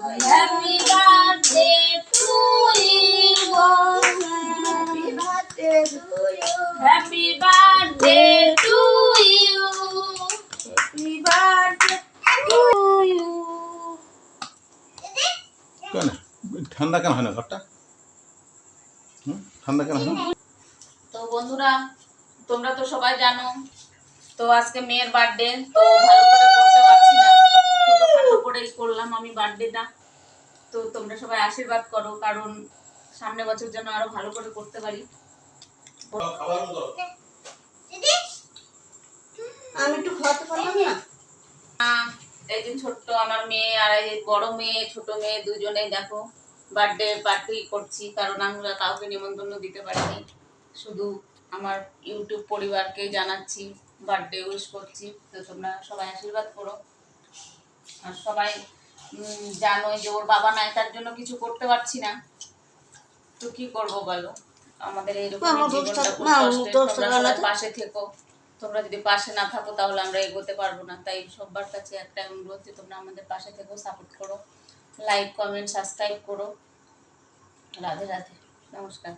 Happy birthday to you, happy birthday to you, happy birthday to you. কেন ঠান্ডা কেন হয় না ঘরটা? ঠান্ডা কেন হয় না? তো বন্ধুরা, তোমরা তো সবাই জানো, তো আজকে মেয়ের বার্থডে, তো ভালো করে করতে পারছি না, ছোটখাটো করেই করলাম আমি বার্থডেটা। তো তোমরা সবাই আশীর্বাদ করো, কারণ সামনে বছর যেন আরো ভালো করে করতে পারি। আমি একটু খাওয়াতে পারলাম না। এই যে ছোট্ট আমার মেয়ে আর এই বড় মেয়ে, ছোট মেয়ে দুজনে দেখো বার্থডে পার্টি করছি, কারণ আমরা কাউকে নিমন্ত্রণ দিতে পারিনি, শুধু আমার ইউটিউব পরিবারকে জানাচ্ছি, বার্থডে উইশ করছি। তো তোমরা সবাই আশীর্বাদ করো। আর সবাই জানো যে ওর বাবা নাই, তার জন্য কিছু করতে পারছি না, তো কি করব বলো, আমাদের এইরকম জীবনটা খুব কষ্টের। তোমরা সবাই পাশে থেকো, তোমরা যদি পাশে না থাকো তাহলে আমরা এগোতে পারবো না। তাই সবার কাছে একটা অনুরোধ যে তোমরা আমাদের পাশে থেকো, সাপোর্ট করো, লাইক কমেন্ট সাবস্ক্রাইব করো। রাধে রাধে, নমস্কার।